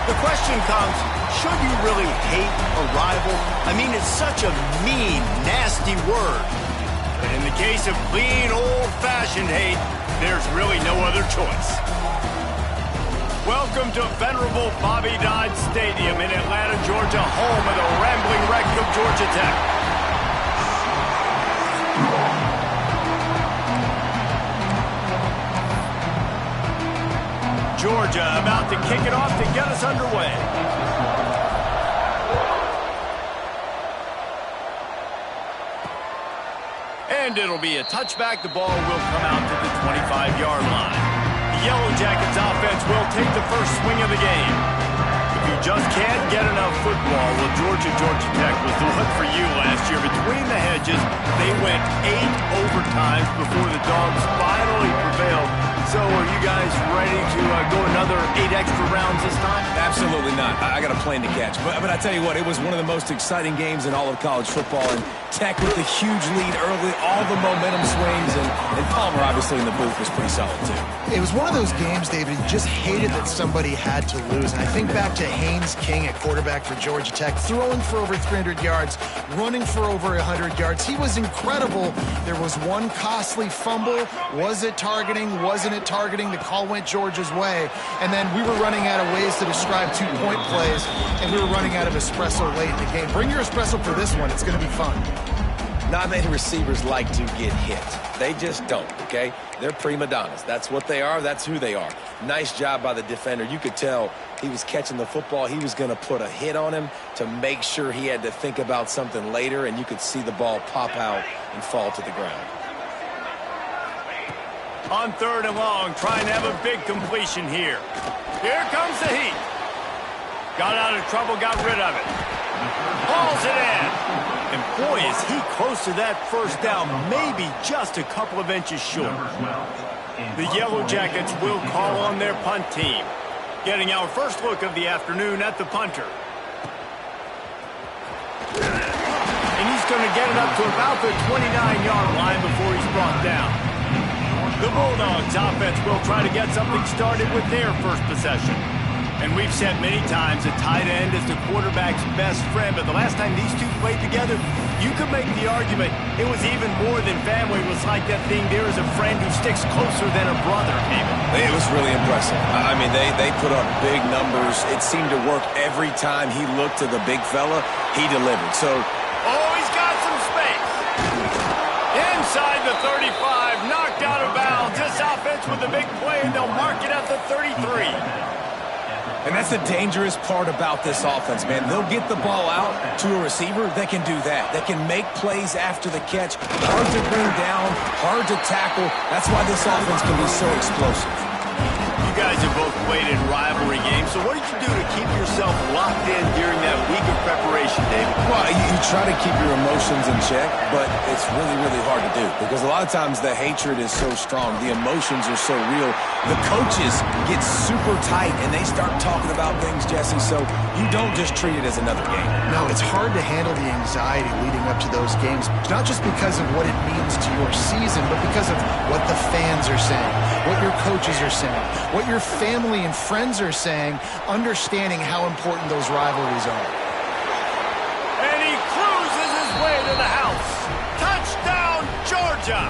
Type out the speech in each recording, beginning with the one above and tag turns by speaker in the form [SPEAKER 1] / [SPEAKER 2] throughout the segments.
[SPEAKER 1] The question comes, should you really hate a rival? I mean, it's such a mean, nasty word. But in the case of clean, old-fashioned hate, there's really no other choice. Welcome to venerable Bobby Dodd Stadium in Atlanta, Georgia, home of the rambling wreck of Georgia Tech. Georgia about to kick it off to get us underway. And it'll be a touchback. The ball will come out to the 25-yard line. The Yellow Jackets offense will take the first swing of the game. If you just can't get enough football, well, Georgia Tech was the one for you last year. Between the hedges, they went 8 overtimes before the Dogs finally prevailed. So are you guys ready to go another 8 extra rounds this time?
[SPEAKER 2] Absolutely not. I got a plane to catch. But I tell you what, it was one of the most exciting games in all of college football. And Tech with the huge lead early, all the momentum swings. And Palmer, obviously, in the booth was pretty solid, too.
[SPEAKER 3] It was one of those games, David, you just hated that somebody had to lose. And I think back to Haynes King at quarterback for Georgia Tech, throwing for over 300 yards, running for over 100 yards. He was incredible. There was one costly fumble. Was it targeting? Wasn't it targeting? The call went Georgia's way. And then we were running out of ways to describe 2-point plays, and we were running out of espresso late in the game. Bring your espresso for this one. It's going to be fun.
[SPEAKER 2] Not many receivers like to get hit. They just don't, okay? They're prima donnas. That's what they are. That's who they are. Nice job by the defender. You could tell he was catching the football. He was going to put a hit on him to make sure he had to think about something later, and you could see the ball pop out and fall to the ground.
[SPEAKER 1] On 3rd and long, trying to have a big completion here. Here comes the heat. Got out of trouble, got rid of it. Hauls it in. And boy, is he close to that first down, maybe just a couple of inches short. The Yellow Jackets will call on their punt team. Getting our first look of the afternoon at the punter. And he's going to get it up to about the 29-yard line before he's brought down. The Bulldogs offense will try to get something started with their first possession. And we've said many times a tight end is the quarterback's best friend, but the last time these two played together, you could make the argument it was even more than family. It was like that thing, there is a friend who sticks closer than a brother,
[SPEAKER 2] It was really impressive. I mean, they put up big numbers. It seemed to work every time he looked to the big fella. He delivered. So,
[SPEAKER 1] oh, he's got some space. Inside the 35, knocked out of bounds. This offense with a big play, and they'll mark it at the 33.
[SPEAKER 2] And that's the dangerous part about this offense, man. They'll get the ball out to a receiver. They can do that. They can make plays after the catch. Hard to bring down, hard to tackle. That's why this offense can be so explosive.
[SPEAKER 1] You guys have both played in rivalry games, so what did you do to keep yourself locked in during that week of preparation, David?
[SPEAKER 2] Well, you try to keep your emotions in check, but it's really, really hard to do because a lot of times the hatred is so strong. The emotions are so real. The coaches get super tight, and they start talking about things, Jesse, so you don't just treat it as another game.
[SPEAKER 3] No, it's hard to handle the anxiety leading up to those games, not just because of what it means to your season, but because of what the fans are saying, what your coaches are saying, what your family and friends are saying, understanding how important those rivalries are.
[SPEAKER 1] And he cruises his way to the house. Touchdown, Georgia!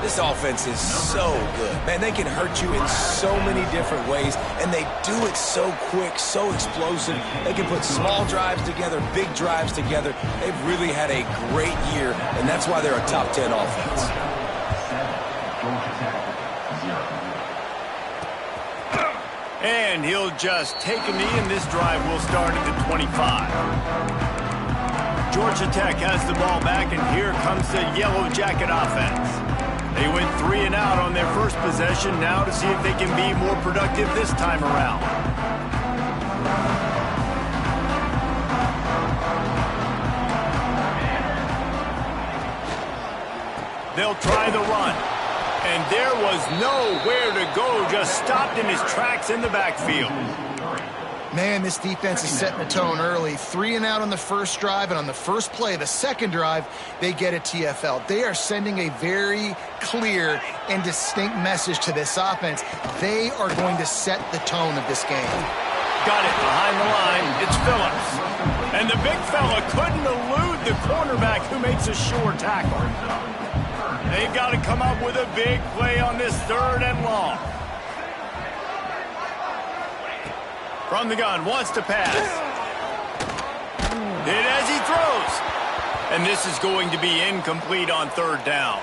[SPEAKER 2] This offense is so good. Man, they can hurt you in so many different ways, and they do it so quick, so explosive. They can put small drives together, big drives together. They've really had a great year, and that's why they're a top 10 offense.
[SPEAKER 1] And he'll just take a knee, and this drive will start at the 25. Georgia Tech has the ball back, and here comes the Yellow Jacket offense. They went 3 and out on their first possession, now to see if they can be more productive this time around. They'll try the run. And there was nowhere to go, just stopped in his tracks in the backfield.
[SPEAKER 3] Man, this defense is setting the tone early. 3 and out on the first drive, and on the first play, the second drive, they get a TFL. They are sending a very clear and distinct message to this offense. They are going to set the tone of this game.
[SPEAKER 1] Got it behind the line. It's Phillips. And the big fella couldn't elude the cornerback who makes a sure tackle. They've got to come up with a big play on this 3rd and long. From the gun, wants to pass. Hit as he throws. And this is going to be incomplete on 3rd down.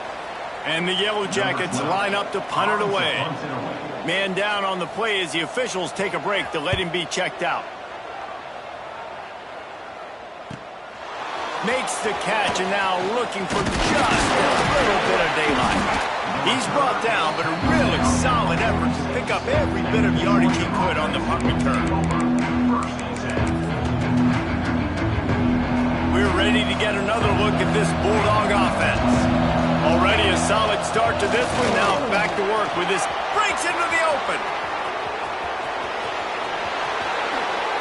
[SPEAKER 1] And the Yellow Jackets line up to punt it away. Man down on the play as the officials take a break to let him be checked out. Makes the catch and now looking for just a little bit of daylight. He's brought down, but a really solid effort to pick up every bit of yardage he could on the punt return. We're ready to get another look at this Bulldog offense. Already a solid start to this one. Now back to work with this. Breaks into the open.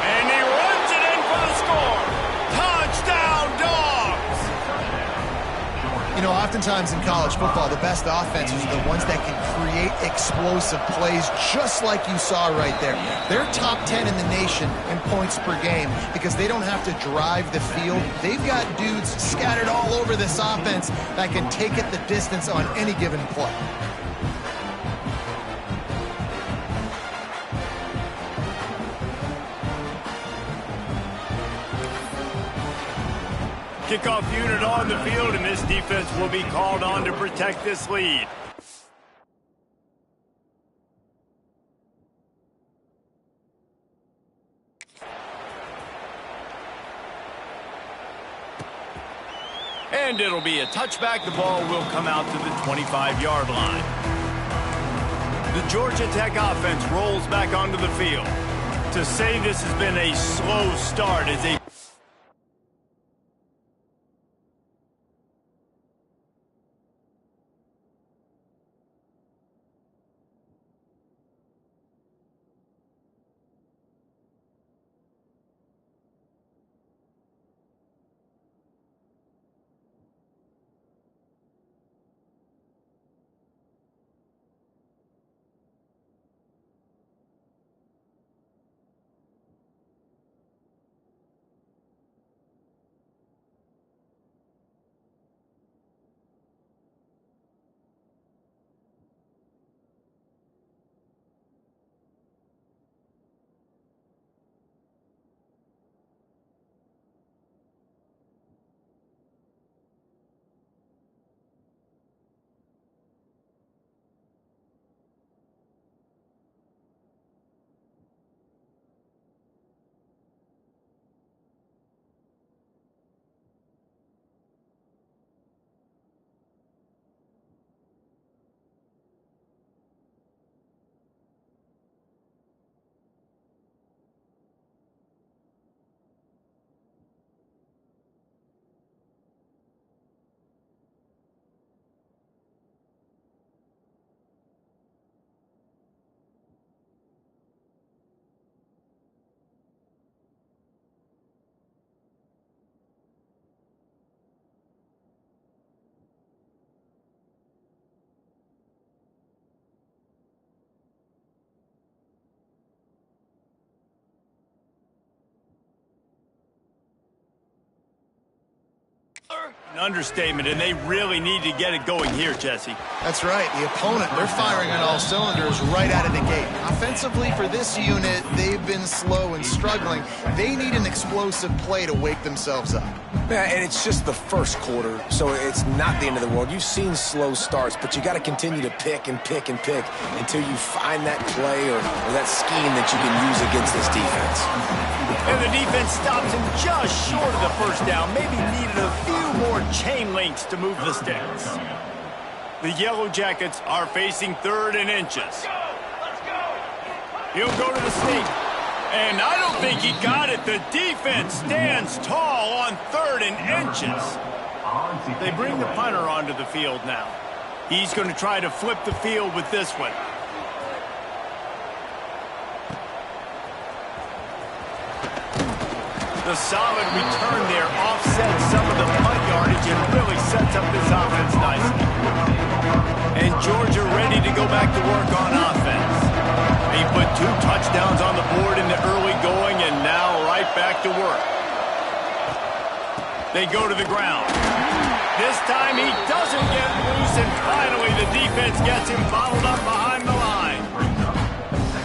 [SPEAKER 1] And he runs it in for the score. Touchdown, Dogs!
[SPEAKER 3] You know, oftentimes in college football, the best offenses are the ones that can create explosive plays, just like you saw right there. They're top 10 in the nation in points per game because they don't have to drive the field. They've got dudes scattered all over this offense that can take it the distance on any given play.
[SPEAKER 1] Kickoff unit on the field, and this defense will be called on to protect this lead. And it'll be a touchback. The ball will come out to the 25-yard line. The Georgia Tech offense rolls back onto the field. To say this has been a slow start is a an understatement, and they really need to get it going here, Jesse.
[SPEAKER 3] That's right. The opponent, they're firing on all cylinders right out of the gate. Offensively, for this unit, they've been slow and struggling. They need an explosive play to wake themselves up.
[SPEAKER 2] Yeah, and it's just the first quarter, so it's not the end of the world. You've seen slow starts, but you got to continue to pick and pick and pick until you find that play or that scheme that you can use against this defense.
[SPEAKER 1] And the defense stops him just short of the first down. Maybe needed a few more chain links to move the sticks. The Yellow Jackets are facing 3rd and inches. He'll go to the sneak. And I don't think he got it. The defense stands tall on 3rd and inches. They bring the punter onto the field now. He's going to try to flip the field with this one. The solid return there offsets some of the punt yardage and really sets up this offense nicely. And Georgia ready to go back to work on offense. He put 2 touchdowns on the board in the early going and now right back to work. They go to the ground. This time he doesn't get loose, and finally the defense gets him bottled up behind the line.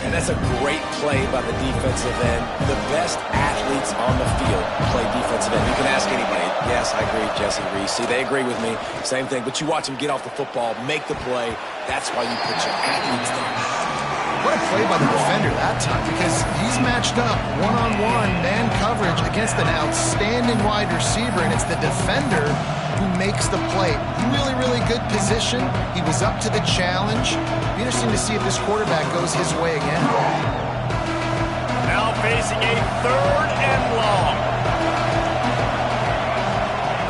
[SPEAKER 2] And that's a great play by the defensive end. The best athletes on the field play defensive end. You can ask anybody. Yes, I agree, Jesse Reese. See, they agree with me. Same thing. But you watch them get off the football, make the play. That's why you put your athletes there.
[SPEAKER 3] What a play by the defender that time, because he's matched up one-on-one man coverage against an outstanding wide receiver, and it's the defender who makes the play. Really, really good position. He was up to the challenge. Be interesting to see if this quarterback goes his way again.
[SPEAKER 1] Now facing a 3rd and long.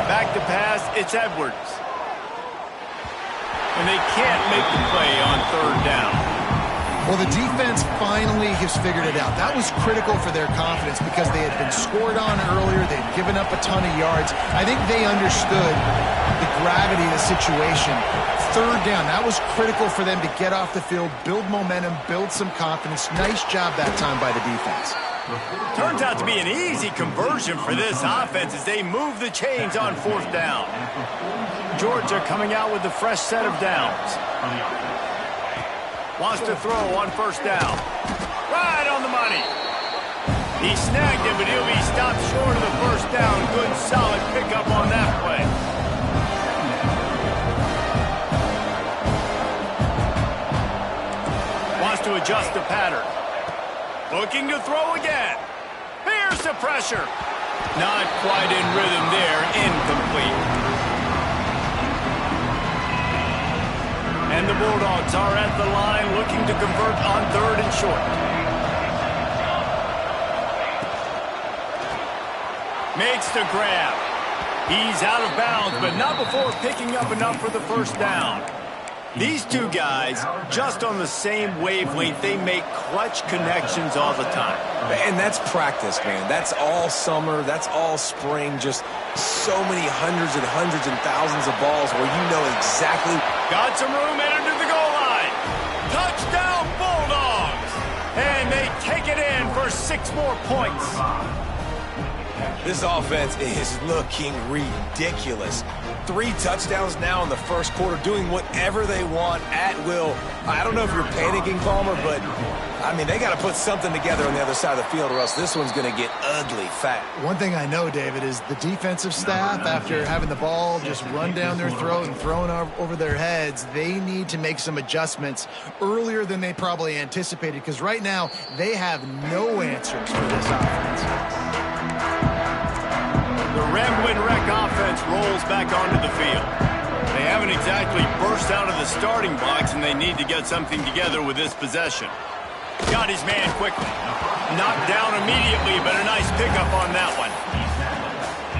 [SPEAKER 1] Back to pass, it's Edwards. And they can't make the play on 3rd down.
[SPEAKER 3] Well, the defense finally has figured it out. That was critical for their confidence because they had been scored on earlier. They'd given up a ton of yards. I think they understood the gravity of the situation. 3rd down, that was critical for them to get off the field, build momentum, build some confidence. Nice job that time by the defense.
[SPEAKER 1] Turns out to be an easy conversion for this offense as they move the chains on 4th down. Georgia coming out with a fresh set of downs. Wants to throw on 1st down. Right on the money. He snagged him, but he'll be stopped short of the 1st down. Good, solid pickup on that play. Wants to adjust the pattern. Looking to throw again. Here's the pressure. Not quite in rhythm there. Incomplete. And the Bulldogs are at the line looking to convert on 3rd and short. Makes the grab. He's out of bounds, but not before picking up enough for the 1st down. These 2 guys, just on the same wavelength, they make clutch connections all the time.
[SPEAKER 2] And that's practice, man. That's all summer. That's all spring. Just so many hundreds and thousands of balls where you know exactly.
[SPEAKER 1] Got some room headed to the goal line. Touchdown, Bulldogs! And they take it in for 6 more points.
[SPEAKER 2] This offense is looking ridiculous. 3 touchdowns now in the 1st quarter, doing whatever they want at will. I don't know if you're panicking, Palmer, but, I mean, they got to put something together on the other side of the field or else this one's going to get ugly fast.
[SPEAKER 3] One thing I know, David, is the defensive staff, after having the ball just run down their throat and thrown over their heads, they need to make some adjustments earlier than they probably anticipated, because right now they have no answers for this offense.
[SPEAKER 1] The Ramblin' Wreck offense rolls back onto the field. They haven't exactly burst out of the starting blocks, and they need to get something together with this possession. Got his man quickly. Knocked down immediately, but a nice pickup on that one.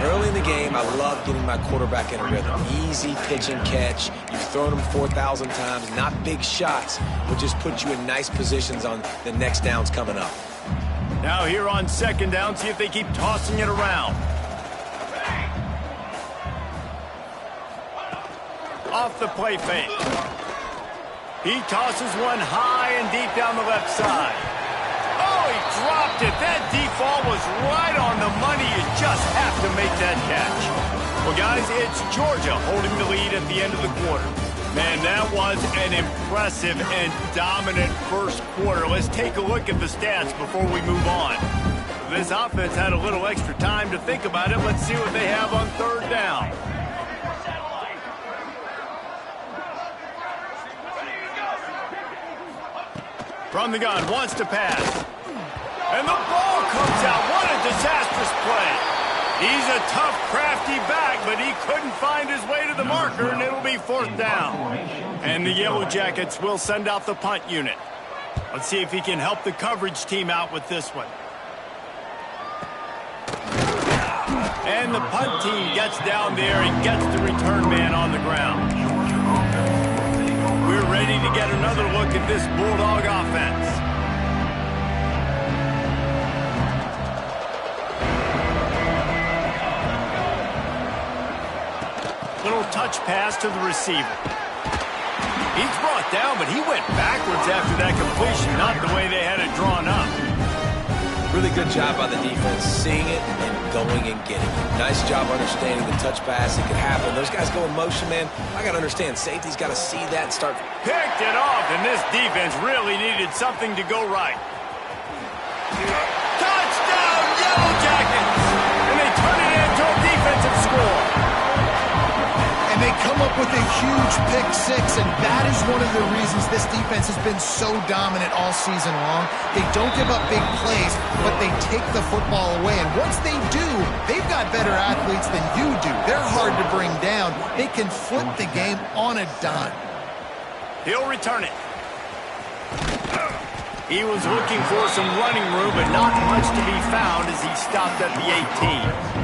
[SPEAKER 2] Early in the game, I love getting my quarterback in a rhythm. Easy pitch and catch. You've thrown them 4,000 times. Not big shots, but just put you in nice positions on the next downs coming up.
[SPEAKER 1] Now here on 2nd down, see if they keep tossing it around. Off the play fake. He tosses one high and deep down the left side. Oh, he dropped it. That deep ball was right on the money. You just have to make that catch. Well, guys, it's Georgia holding the lead at the end of the quarter. Man, that was an impressive and dominant 1st quarter. Let's take a look at the stats before we move on. This offense had a little extra time to think about it. Let's see what they have on 3rd down. From the gun, wants to pass. And the ball comes out. What a disastrous play. He's a tough, crafty back, but he couldn't find his way to the marker, and it'll be 4th down. And the Yellow Jackets will send out the punt unit. Let's see if he can help the coverage team out with this one. And the punt team gets down there and gets the return man on the ground. We're ready to get another look at this Bulldog offense. touch pass to the receiver. He's brought down, but he went backwards after that completion, not the way they had it drawn up.
[SPEAKER 2] Really good job by the defense, seeing it and going and getting it. Nice job understanding the touch pass. It could happen. Those guys go in motion, man. I got to understand, safety's got to see that and start.
[SPEAKER 1] Picked it off, and this defense really needed something to go right. Touchdown, Yellow Jackets! And they turn it into a defensive score.
[SPEAKER 3] And they come up with a huge pick six, and that is one of the reasons this defense has been so dominant all season long. They don't give up big plays, but they take the football away. And once they do, they've got better athletes than you do. They're hard to bring down. They can flip the game on a dime.
[SPEAKER 1] He'll return it. He was looking for some running room, but not much to be found as he stopped at the 18.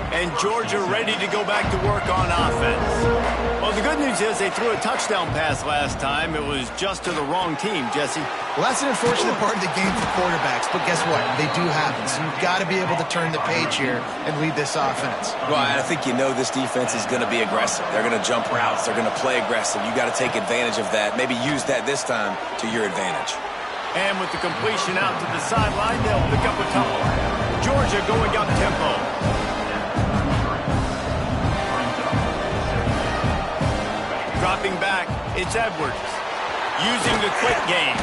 [SPEAKER 1] And Georgia ready to go back to work on offense. Well, the good news is they threw a touchdown pass last time. It was just to the wrong team, Jesse.
[SPEAKER 3] Well, that's an unfortunate part of the game for quarterbacks, but guess what? They do happen, so you've got to be able to turn the page here and lead this offense.
[SPEAKER 2] Well, I think you know this defense is going to be aggressive. They're going to jump routes. They're going to play aggressive. You got to take advantage of that. Maybe use that this time to your advantage.
[SPEAKER 1] And with the completion out to the sideline, they'll pick up a couple. Georgia going up tempo. Dropping back, it's Edwards. Using the quick game.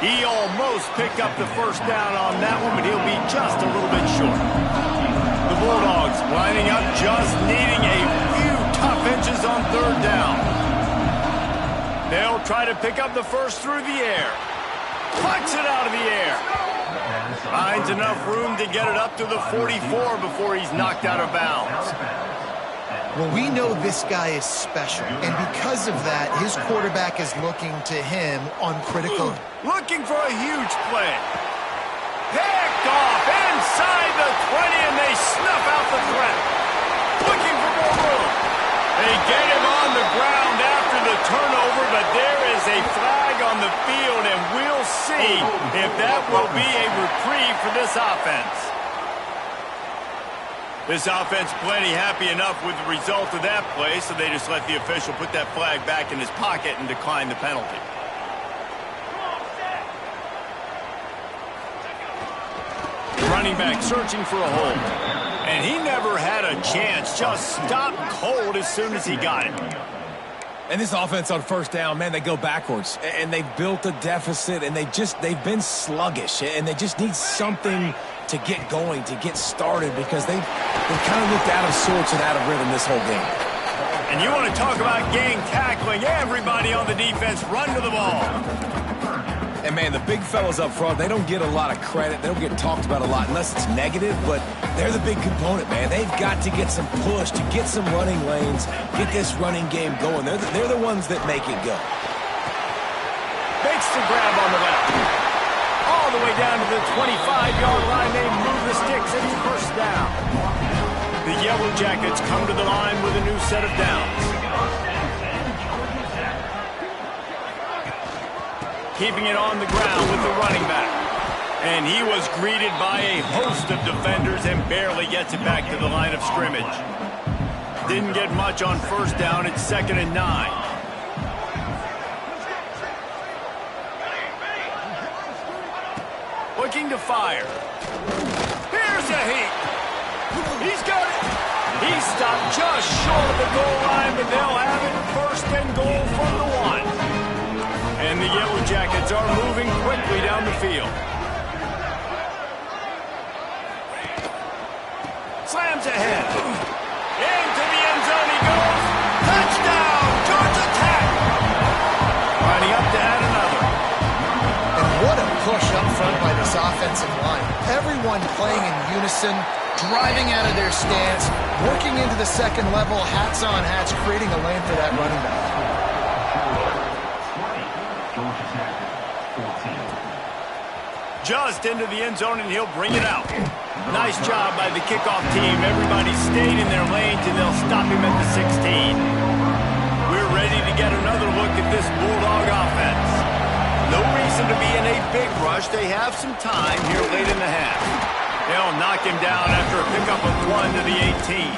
[SPEAKER 1] He almost picked up the first down on that one, but he'll be just a little bit short. The Bulldogs lining up, just needing a few tough inches on third down. They'll try to pick up the first through the air. Plucks it out of the air. Finds enough room to get it up to the 44 before he's knocked out of bounds.
[SPEAKER 3] Well, we know this guy is special, and because of that, his quarterback is looking to him on critical.
[SPEAKER 1] Looking for a huge play. Picked off inside the 20, and they snuff out the threat. Looking for more room. They get him on the ground after the turnover, but there is a flag on the field, and we'll see if that will be a reprieve for this offense. This offense plenty happy enough with the result of that play, so they just let the official put that flag back in his pocket and decline the penalty. Running back searching for a hole. And he never had a chance, just stopped cold as soon as he got it.
[SPEAKER 2] And this offense on first down, man, they go backwards. And they've built a deficit, and they've been sluggish. And they just need something to get going, to get started, because they've kind of looked out of sorts and out of rhythm this whole game.
[SPEAKER 1] And you want to talk about gang tackling, everybody on the defense run to the ball.
[SPEAKER 2] And, man, the big fellas up front, they don't get a lot of credit. They don't get talked about a lot unless it's negative, but they're the big component, man. They've got to get some push, to get some running lanes, get this running game going. They're the ones that make it go.
[SPEAKER 1] Makes the grab on the left. All the way down to the 25-yard line. They move the sticks and first down. The Yellow Jackets come to the line with a new set of downs. Keeping it on the ground with the running back. And he was greeted by a host of defenders and barely gets it back to the line of scrimmage. Didn't get much on first down. It's 2nd and 9. Looking to fire. Here's a heat. He's got it. He stopped just short of the goal line, but they'll have it 1st and goal from the 1. And the Yellow Jackets are moving quickly down the field. Slams ahead. Into the end zone he goes. Touchdown, Georgia Tech. Lining up to add another.
[SPEAKER 3] And what a push up front by this offensive line. Everyone playing in unison, driving out of their stance, working into the second level, hats on hats, creating a lane for that running back.
[SPEAKER 1] Just into the end zone, and he'll bring it out. Nice job by the kickoff team. Everybody stayed in their lanes, and they'll stop him at the 16. We're ready to get another look at this Bulldog offense. No reason to be in a big rush. They have some time here late in the half. They'll knock him down after a pickup of 1 to the 18.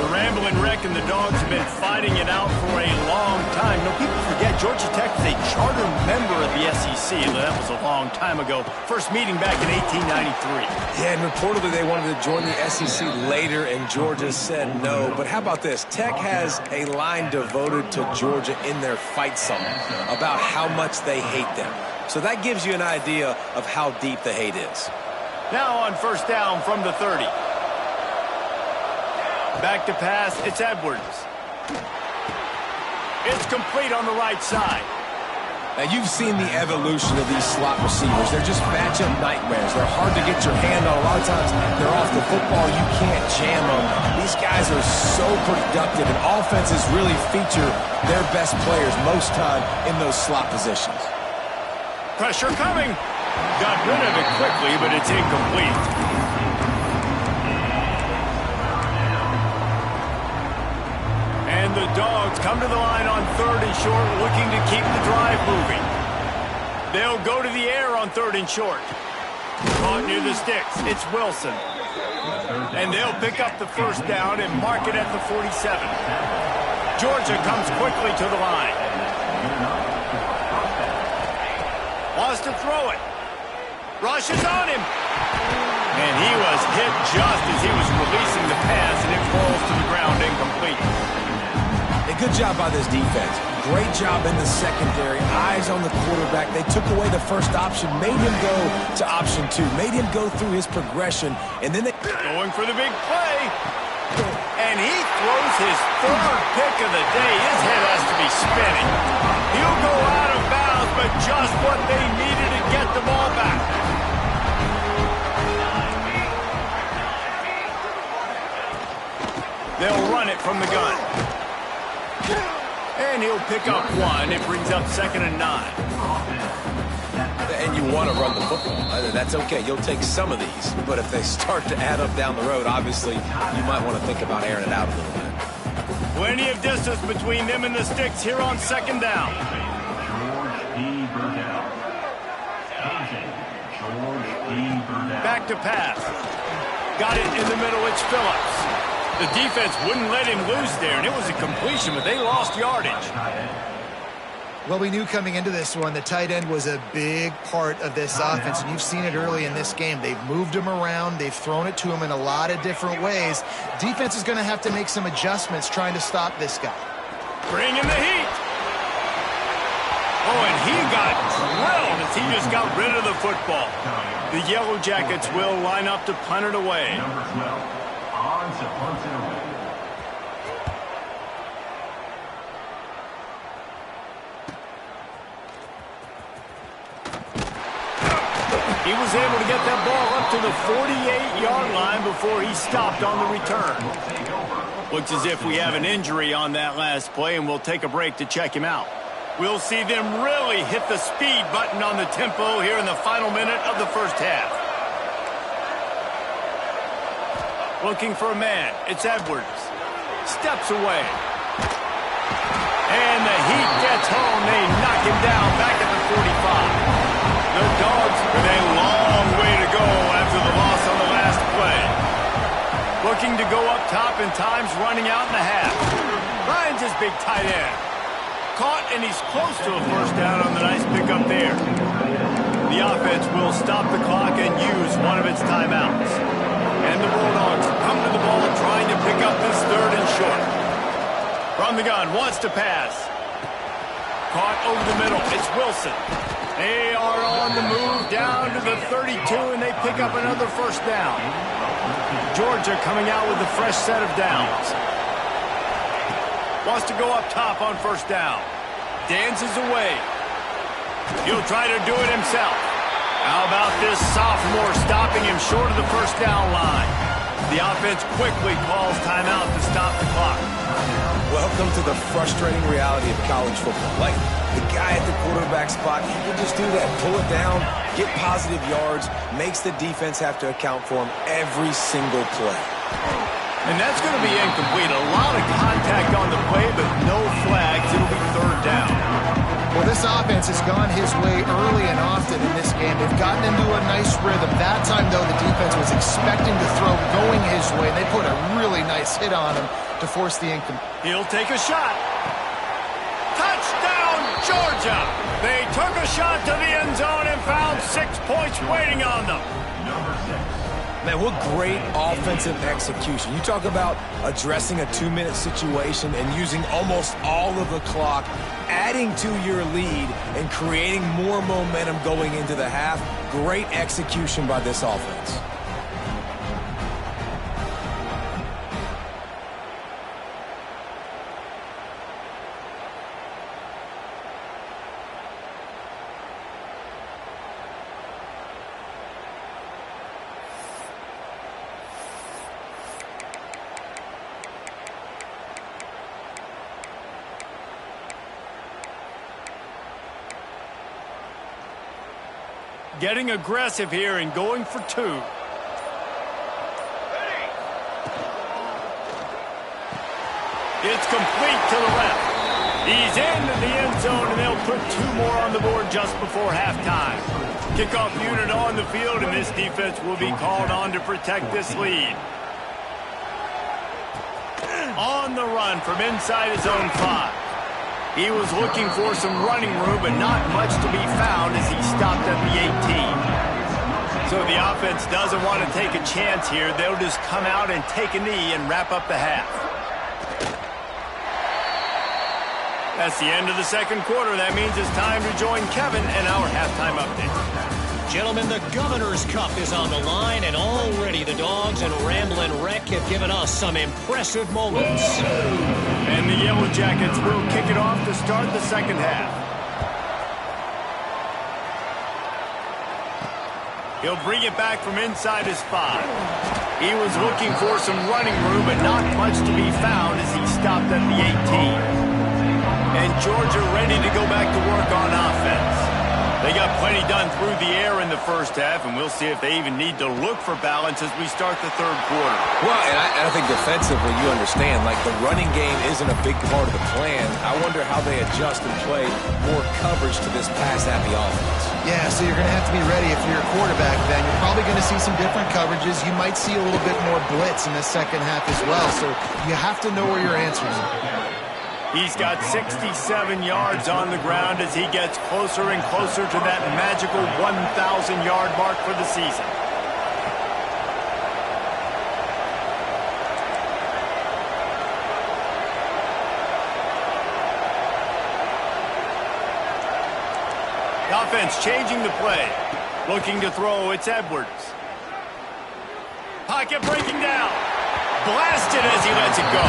[SPEAKER 1] The Rambling wreck, and the Dogs have been fighting it out for a long time. You know, people forget Georgia Tech is a charter member of the SEC. That was a long time ago. First meeting back in 1893.
[SPEAKER 2] Yeah, and reportedly they wanted to join the SEC later, and Georgia said no. But how about this? Tech has a line devoted to Georgia in their fight song about how much they hate them. So that gives you an idea of how deep the hate is.
[SPEAKER 1] Now on first down from the 30. Back to pass, it's Edwards. It's complete on the right side.
[SPEAKER 2] Now, you've seen the evolution of these slot receivers. They're just matchup nightmares. They're hard to get your hand on. A lot of times, they're off the football. You can't jam them. These guys are so productive, and offenses really feature their best players most time in those slot positions.
[SPEAKER 1] Pressure coming. Got rid of it quickly, but it's incomplete. And the Dogs come to the line on 3rd and short, looking to keep the drive moving. They'll go to the air on 3rd and short. Caught near the sticks. It's Wilson. And they'll pick up the first down and mark it at the 47. Georgia comes quickly to the line. Wants to throw it. Rushes on him. And he was hit just as he was releasing the pass, and it falls to the ground incomplete.
[SPEAKER 2] A good job by this defense. Great job in the secondary. Eyes on the quarterback. They took away the first option, made him go to option 2, made him go through his progression, and then they...
[SPEAKER 1] Going for the big play. And he throws his 3rd pick of the day. His head has to be spinning. He'll go out of bounds, but just what they needed to get the ball back. They'll run it from the gun. And he'll pick up 1. It brings up 2nd and 9.
[SPEAKER 2] And you want to run the football. That's okay. You'll take some of these. But if they start to add up down the road, obviously, you might want to think about airing it out a little bit.
[SPEAKER 1] Plenty of distance between them and the sticks here on 2nd down. Back to pass. Got it in the middle. It's Phillips. The defense wouldn't let him loose there, and it was a completion, but they lost yardage.
[SPEAKER 3] Well, we knew coming into this one the tight end was a big part of this offense, and you've seen it early in this game. They've moved him around. They've thrown it to him in a lot of different ways. Defense is going to have to make some adjustments trying to stop this guy.
[SPEAKER 1] Bring in the heat. Oh, and he got drilled as he just got rid of the football. The Yellow Jackets will line up to punt it away. He was able to get that ball up to the 48-yard line before he stopped on the return. Looks as if we have an injury on that last play, and we'll take a break to check him out. We'll see them really hit the speed button on the tempo here in the final minute of the first half. Looking for a man. It's Edwards. Steps away. And the Heat gets home. They knock him down back at the 45. The Dogs with a long way to go after the loss on the last play. Looking to go up top, and time's running out in the half. Finds his big tight end. Caught, and he's close to a first down on the nice pickup there. The offense will stop the clock and use one of its timeouts. And the Bulldogs come to the ball trying to pick up this 3rd and short. From the gun, wants to pass. Caught over the middle. It's Wilson. They are on the move down to the 32, and they pick up another first down. Georgia coming out with a fresh set of downs. Wants to go up top on first down. Dances away. He'll try to do it himself. How about this sophomore stopping him short of the first down line? The offense quickly calls timeout to stop the clock.
[SPEAKER 2] Welcome to the frustrating reality of college football. Like, the guy at the quarterback spot, he can just do that. Pull it down, get positive yards, makes the defense have to account for him every single play.
[SPEAKER 1] And that's going to be incomplete. A lot of contact on the play, but no flags. It'll be 3rd down.
[SPEAKER 3] Well, this offense has gone his way early and often in this game. They've gotten into a nice rhythm. That time, though, the defense was expecting to throw going his way. They put a really nice hit on him to force the incomplete.
[SPEAKER 1] He'll take a shot. Touchdown, Georgia! They took a shot to the end zone and found 6 points waiting on them.
[SPEAKER 2] Man, what great offensive execution. You talk about addressing a 2-minute situation and using almost all of the clock, adding to your lead, and creating more momentum going into the half. Great execution by this offense.
[SPEAKER 1] Getting aggressive here and going for 2. It's complete to the left. He's into the end zone, and they'll put 2 more on the board just before halftime. Kickoff unit on the field, and this defense will be called on to protect this lead. On the run from inside his own 5. He was looking for some running room, but not much to be found as he stopped at the 18. So the offense doesn't want to take a chance here. They'll just come out and take a knee and wrap up the half. That's the end of the second quarter. That means it's time to join Kevin and our halftime update.
[SPEAKER 4] Gentlemen, the Governor's Cup is on the line, and already the Dogs and Ramblin' Wreck have given us some impressive moments.
[SPEAKER 1] And the Yellow Jackets will kick it off to start the second half. He'll bring it back from inside his 5. He was looking for some running room, but not much to be found as he stopped at the 18. And Georgia ready to go back to work on offense. They got plenty done through the air in the first half, and we'll see if they even need to look for balance as we start the third quarter.
[SPEAKER 2] Well, and I think defensively, you understand, like the running game isn't a big part of the plan. I wonder how they adjust and play more coverage to this pass-happy offense.
[SPEAKER 3] Yeah, so you're going to have to be ready if you're a quarterback, Ben. You're probably going to see some different coverages. You might see a little bit more blitz in the second half as well, so you have to know where your answers are.
[SPEAKER 1] He's got 67 yards on the ground as he gets closer and closer to that magical 1,000-yard mark for the season. The offense changing the play. Looking to throw, it's Edwards. Pocket breaking down. Blasted as he lets it go.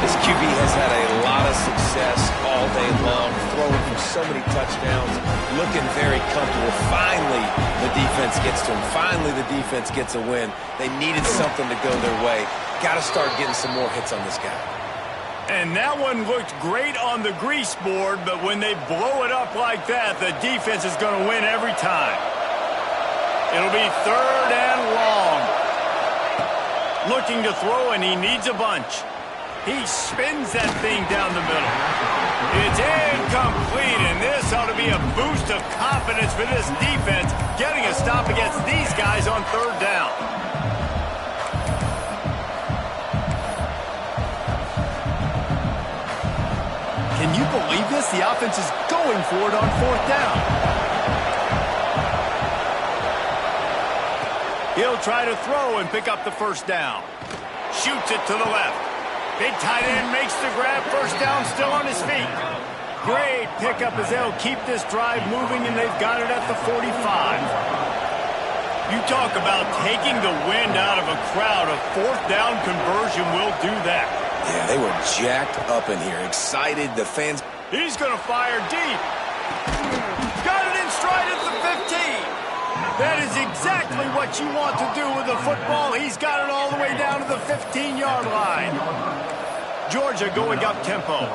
[SPEAKER 2] This QB has had a lot of success all day long, throwing for so many touchdowns, looking very comfortable. Finally, the defense gets to him. Finally, the defense gets a win. They needed something to go their way. Got to start getting some more hits on this guy.
[SPEAKER 1] And that one looked great on the grease board, but when they blow it up like that, the defense is going to win every time. It'll be 3rd and long. Looking to throw, and he needs a bunch. He spins that thing down the middle. It's incomplete, and this ought to be a boost of confidence for this defense, getting a stop against these guys on 3rd down. Can you believe this? The offense is going for it on 4th down. He'll try to throw and pick up the 1st down. Shoots it to the left. Big tight end makes the grab. 1st down, still on his feet. Great pickup as they'll keep this drive moving, and they've got it at the 45. You talk about taking the wind out of a crowd. A 4th down conversion will do that.
[SPEAKER 2] Yeah, they were jacked up in here, excited. The fans.
[SPEAKER 1] He's going to fire deep. Got it in stride at the 15. That is exactly what you want to do with the football. He's got it all the way down to the 15-yard line. Georgia going up tempo.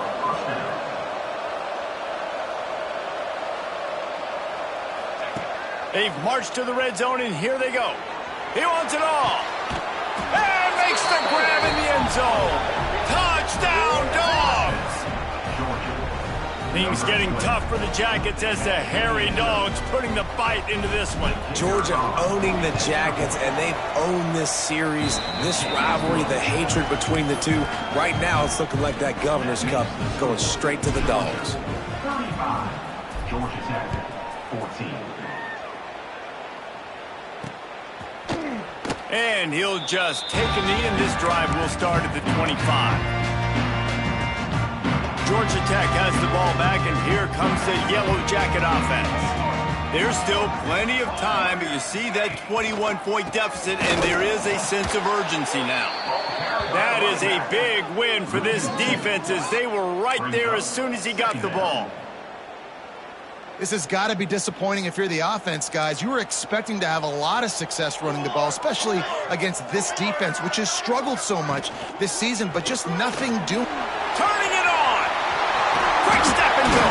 [SPEAKER 1] They've marched to the red zone, and here they go. He wants it all. And makes the grab in the end zone. Touchdown, Dogs! Things getting tough for the Jackets as the hairy dogs putting the bite into this one.
[SPEAKER 2] Georgia owning the Jackets, and they've owned this series, this rivalry, the hatred between the two. Right now, it's looking like that Governor's Cup going straight to the dogs.
[SPEAKER 5] 35, Georgia Tech, 14.
[SPEAKER 1] And he'll just take a knee, and this drive will start at the 25. Georgia Tech has the ball back, and here comes the Yellow Jacket offense. There's still plenty of time, but you see that 21-point deficit, and there is a sense of urgency now. That is a big win for this defense, as they were right there as soon as he got the ball.
[SPEAKER 3] This has got to be disappointing if you're the offense, guys. You were expecting to have a lot of success running the ball, especially against this defense, which has struggled so much this season, but just nothing doing.
[SPEAKER 1] Turning it on! Quick step and go!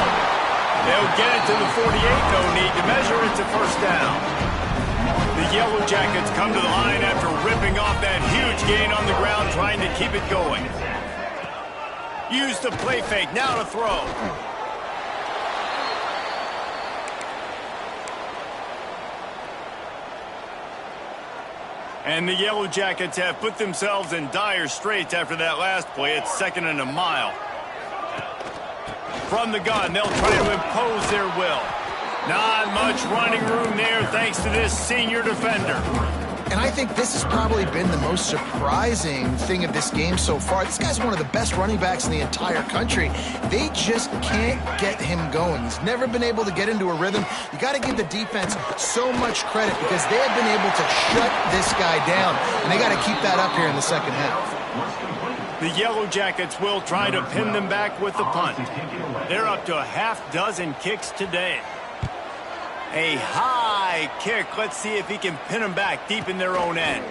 [SPEAKER 1] They'll get it to the 48, no need to measure. It's a first down. The Yellow Jackets come to the line after ripping off that huge gain on the ground, trying to keep it going. Use the play fake, now to throw. And the Yellow Jackets have put themselves in dire straits after that last play. It's 2nd and a mile. From the gun, they'll try to impose their will. Not much running room there thanks to this senior defender.
[SPEAKER 3] And I think this has probably been the most surprising thing of this game so far. This guy's one of the best running backs in the entire country. They just can't get him going. He's never been able to get into a rhythm. You got to give the defense so much credit because they have been able to shut this guy down, and they got to keep that up here in the second half.
[SPEAKER 1] The Yellow Jackets will try to pin them back with the punt. They're up to a half dozen kicks today. A high kick. Let's see if he can pin them back deep in their own end.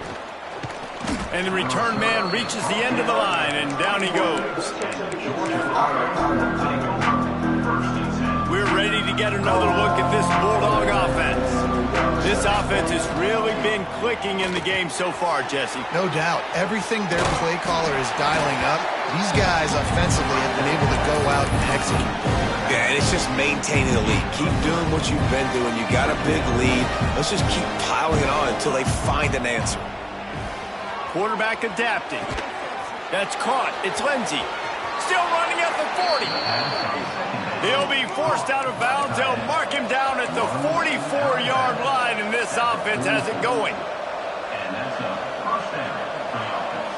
[SPEAKER 1] And the return man reaches the end of the line, and down he goes. We're ready to get another look at this Bulldog offense. This offense has really been clicking in the game so far, Jesse.
[SPEAKER 3] No doubt. Everything their play caller is dialing up, these guys offensively have been able to go out and execute.
[SPEAKER 2] Yeah, and it's just maintaining the lead. Keep doing what you've been doing. You got a big lead. Let's just keep piling it on until they find an answer.
[SPEAKER 1] Quarterback adapting. That's caught. It's Lindsey. Still running at the 40. He'll be forced out of bounds. They'll mark him down at the 44-yard line, and this offense has it going.
[SPEAKER 5] And that's a first down for the offense.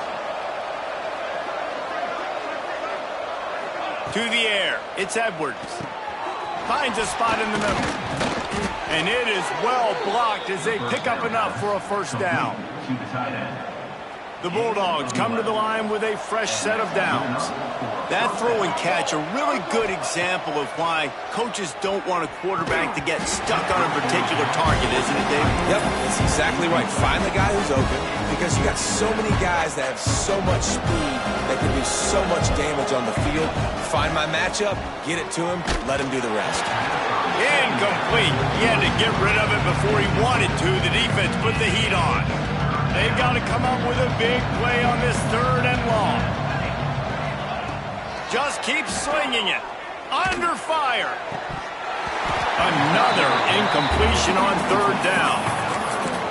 [SPEAKER 1] To the air. It's Edwards. Finds a spot in the middle. And it is well blocked as they pick up enough for a first down.
[SPEAKER 5] To the tight end.
[SPEAKER 1] The Bulldogs come to the line with a fresh set of downs. That throw and catch, a really good example of why coaches don't want a quarterback to get stuck on a particular target, isn't it, Dave?
[SPEAKER 2] Yep, that's exactly right. Find the guy who's open because you got so many guys that have so much speed that can do so much damage on the field. Find my matchup, get it to him, let him do the rest.
[SPEAKER 1] Incomplete. He had to get rid of it before he wanted to. The defense put the heat on. They've got to come up with a big play on this 3rd and long. Just keep slinging it. Under fire. Another incompletion on 3rd down.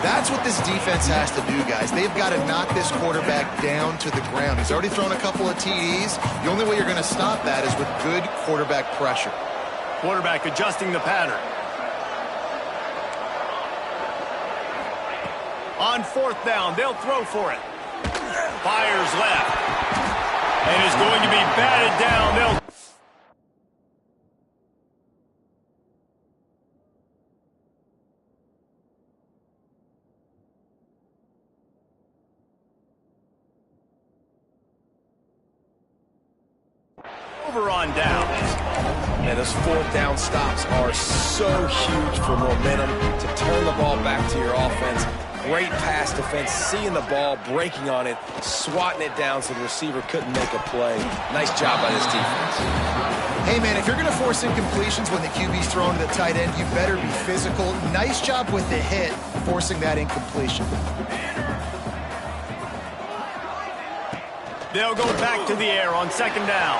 [SPEAKER 3] That's what this defense has to do, guys. They've got to knock this quarterback down to the ground. He's already thrown a couple of TDs. The only way you're going to stop that is with good quarterback pressure.
[SPEAKER 1] Quarterback adjusting the pattern. On 4th down, they'll throw for it. Fires left. And is going to be batted down. They'll... Over on downs.
[SPEAKER 2] And those 4th down stops are so huge for momentum to turn the ball back to your offense. Great pass defense, seeing the ball, breaking on it, swatting it down so the receiver couldn't make a play. Nice job by this defense.
[SPEAKER 3] Hey, man, if you're going to force incompletions when the QB's thrown to the tight end, you better be physical. Nice job with the hit, forcing that incompletion.
[SPEAKER 1] They'll go back to the air on 2nd down.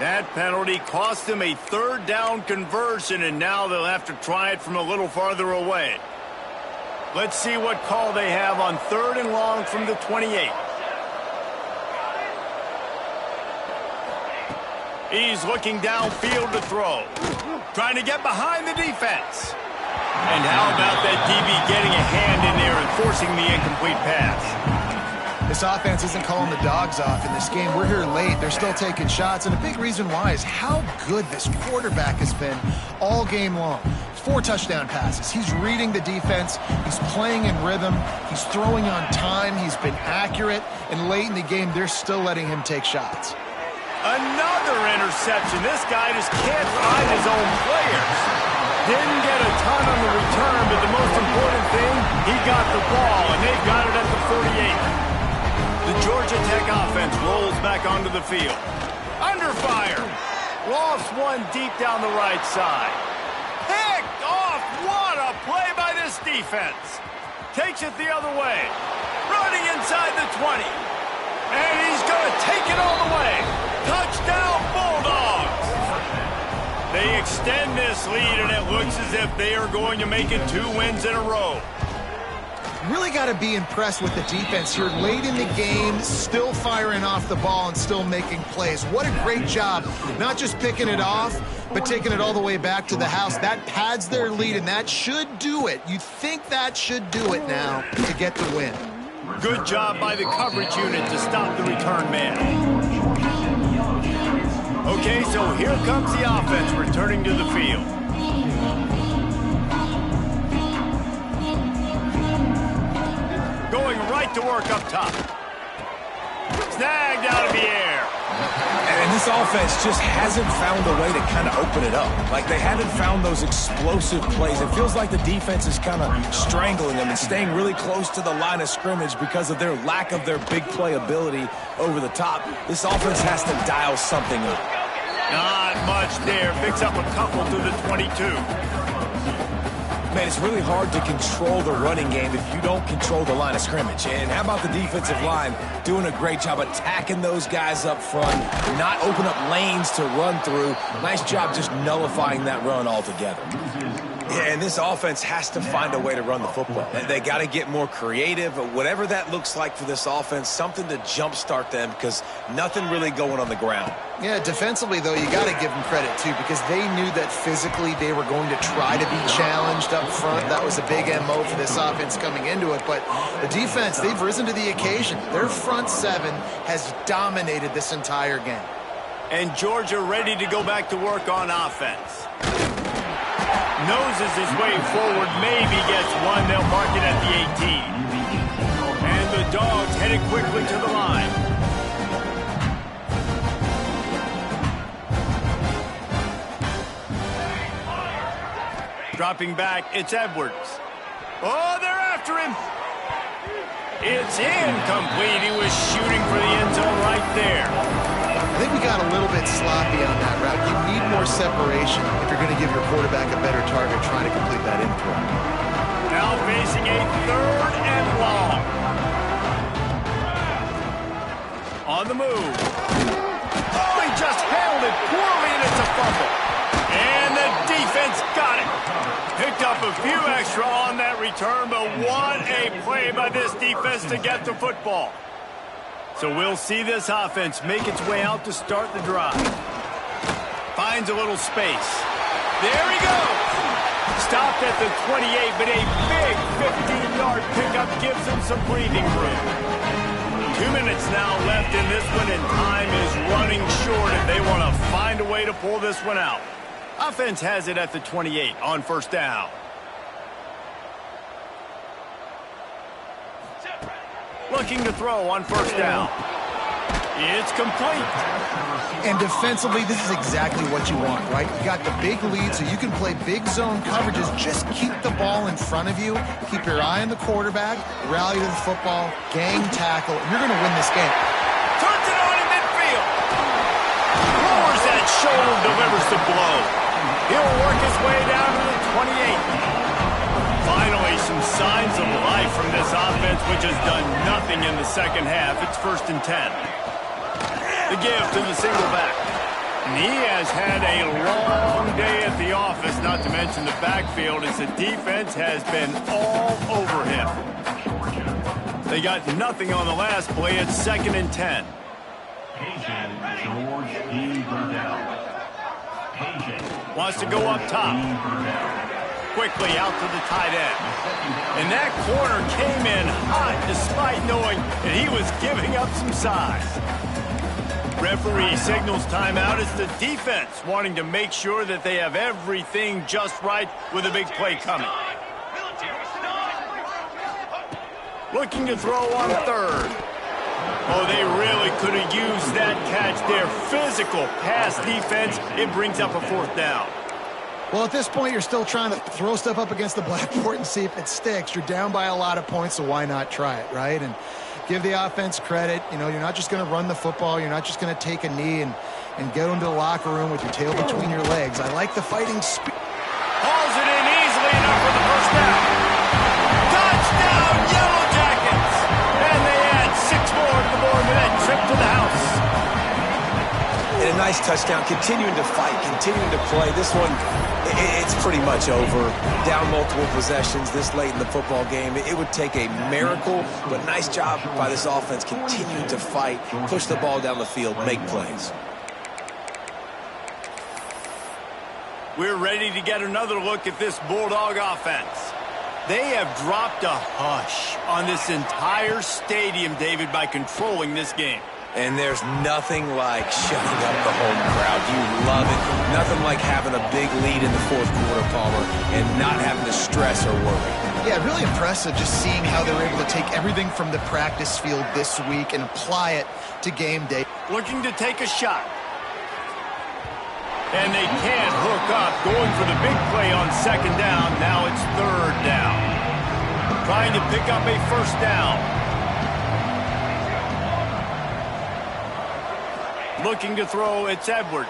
[SPEAKER 1] That penalty cost them a third down conversion, and now they'll have to try it from a little farther away. Let's see what call they have on 3rd and long from the 28. He's looking downfield to throw. Trying to get behind the defense. And how about that DB getting a hand in there and forcing the incomplete pass?
[SPEAKER 3] This offense isn't calling the dogs off in this game. We're here late. They're still taking shots, and a big reason why is how good this quarterback has been all game long. 4 touchdown passes. He's reading the defense. He's playing in rhythm. He's throwing on time. He's been accurate, and late in the game, they're still letting him take shots.
[SPEAKER 1] Another interception. This guy just can't find his own players. Didn't get a ton on the return, but the most important thing, he got the ball, and they've got it at the 48. The Georgia Tech offense rolls back onto the field. Under fire. Lost one deep down the right side. Picked off. What a play by this defense. Takes it the other way. Running inside the 20. And he's going to take it all the way. Touchdown, Bulldogs. They extend this lead, and it looks as if they are going to make it 2 wins in a row.
[SPEAKER 3] Really got to be impressed with the defense here late in the game, still firing off the ball and still making plays. What a great job, not just picking it off, but taking it all the way back to the house. That pads their lead, and that should do it. You think that should do it now to get the win.
[SPEAKER 1] Good job by the coverage unit to stop the return man. Okay, so here comes the offense returning to the field. Going right to work up top. Snagged out of the air.
[SPEAKER 2] And this offense just hasn't found a way to kind of open it up. Like, they haven't found those explosive plays. It feels like the defense is kind of strangling them and staying really close to the line of scrimmage because of their lack of their big play ability over the top. This offense has to dial something up.
[SPEAKER 1] Not much there. Picks up a couple to the 22.
[SPEAKER 2] Man, it's really hard to control the running game if you don't control the line of scrimmage. And how about the defensive line doing a great job attacking those guys up front, not open up lanes to run through. Nice job just nullifying that run altogether. Yeah, and this offense has to find a way to run the football. They got to get more creative, whatever that looks like for this offense, something to jumpstart them because nothing really going on the ground.
[SPEAKER 3] Yeah, defensively, though, you got to give them credit, too, because they knew that physically they were going to try to be challenged up front. That was a big MO for this offense coming into it. But the defense, they've risen to the occasion. Their front 7 has dominated this entire game.
[SPEAKER 1] And Georgia ready to go back to work on offense. Noses his way forward, maybe gets one. They'll mark it at the 18. And the Dogs headed quickly to the line. Dropping back, it's Edwards. Oh, they're after him. It's incomplete. He was shooting for the end zone right there.
[SPEAKER 3] I think we got a little bit sloppy on that route. You need more separation if you're going to give your quarterback a better target trying to complete that in throw.
[SPEAKER 1] Now facing a 3rd and long. On the move. Oh, he just handled it poorly, and it's a fumble. And the defense got it. Picked up a few extra on that return, but what a play by this defense to get the football. So we'll see this offense make its way out to start the drive. Finds a little space. There he goes. Stopped at the 28, but a big 15-yard pickup gives him some breathing room. 2 minutes now left in this one, and time is running short if they want to find a way to pull this one out. Offense has it at the 28 on 1st down. Looking to throw on 1st down. It's complete.
[SPEAKER 3] And defensively, this is exactly what you want, right? You got the big lead, so you can play big zone coverages. Just keep the ball in front of you. Keep your eye on the quarterback. Rally to the football. Gang tackle. You're going to win this game.
[SPEAKER 1] Turns it on in midfield. Lowers that shoulder, delivers the blow. He'll work his way down to the 28. Finally, some signs of life from this offense, which has done nothing in the second half. It's 1st and 10. The give to the single back. And he has had a long day at the office, not to mention the backfield, as the defense has been all over him. They got nothing on the last play. It's 2nd and 10. Wants to go up top. Quickly out to the tight end. And that corner came in hot despite knowing that he was giving up some size. Referee signals timeout. It's the defense wanting to make sure that they have everything just right with a big play coming. Looking to throw on 3rd. Oh, they really could have used that catch there. Physical pass defense. It brings up a 4th down.
[SPEAKER 3] Well, at this point, you're still trying to throw stuff up against the blackboard and see if it sticks. You're down by a lot of points, so why not try it, right? And give the offense credit. You know, you're not just going to run the football. You're not just going to take a knee and go into the locker room with your tail between your legs. I like the fighting spirit.
[SPEAKER 1] Hauls it in easily enough for the 1st down. Touchdown, Yellow Jackets! And they add 6 more to the board with that trip to the house.
[SPEAKER 2] And a nice touchdown, continuing to fight, continuing to play. This one, it's pretty much over. Down multiple possessions this late in the football game. It would take a miracle, but nice job by this offense continuing to fight, push the ball down the field, make plays.
[SPEAKER 1] We're ready to get another look at this Bulldog offense. They have dropped a hush on this entire stadium, David, by controlling this game.
[SPEAKER 2] And there's nothing like shutting up the home crowd. You love it. Nothing like having a big lead in the 4th quarter, Palmer, and not having to stress or worry.
[SPEAKER 3] Yeah, really impressive just seeing how they were able to take everything from the practice field this week and apply it to game day.
[SPEAKER 1] Looking to take a shot. And they can't hook up. Going for the big play on 2nd down. Now it's 3rd down. Trying to pick up a 1st down. Looking to throw, it's Edwards.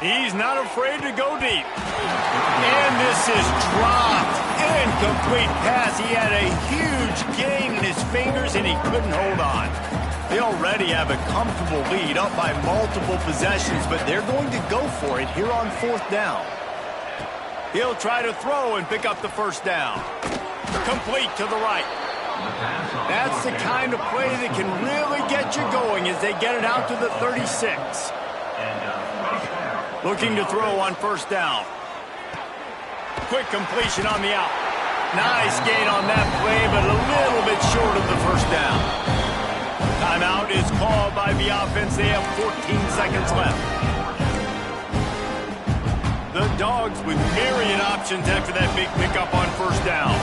[SPEAKER 1] He's not afraid to go deep. And this is dropped. Incomplete pass. He had a huge gain in his fingers, and he couldn't hold on. They already have a comfortable lead, up by multiple possessions, but they're going to go for it here on 4th down. He'll try to throw and pick up the 1st down. Complete to the right. That's the kind of play that can really get you going as they get it out to the 36. Looking to throw on 1st down. Quick completion on the out. Nice gain on that play, but a little bit short of the 1st down. Timeout is called by the offense. They have 14 seconds left. The Dogs with myriad options after that big pickup on 1st down.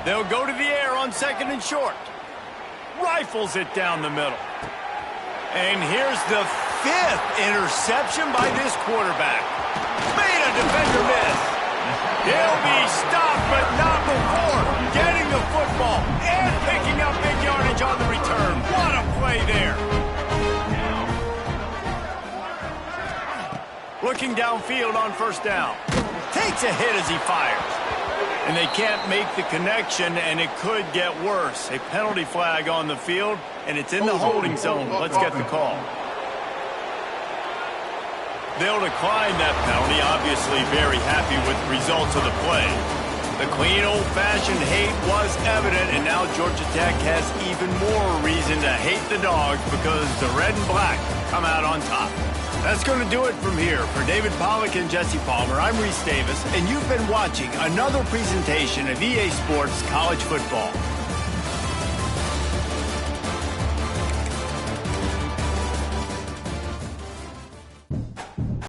[SPEAKER 1] They'll go to the air on 2nd and short. Rifles it down the middle. And here's the 5th interception by this quarterback. Made a defender miss. He'll be stopped, but not before getting the football and picking up big yardage on the return. What a play there. Looking downfield on 1st down. Takes a hit as he fires. And they can't make the connection, and it could get worse. A penalty flag on the field, and it's in the holding zone. Let's get the call. They'll decline that penalty, obviously very happy with the results of the play. The clean, old-fashioned hate was evident, and now Georgia Tech has even more reason to hate the Dogs because the red and black come out on top. That's going to do it from here. For David Pollack and Jesse Palmer, I'm Reese Davis, and you've been watching another presentation of EA Sports College Football.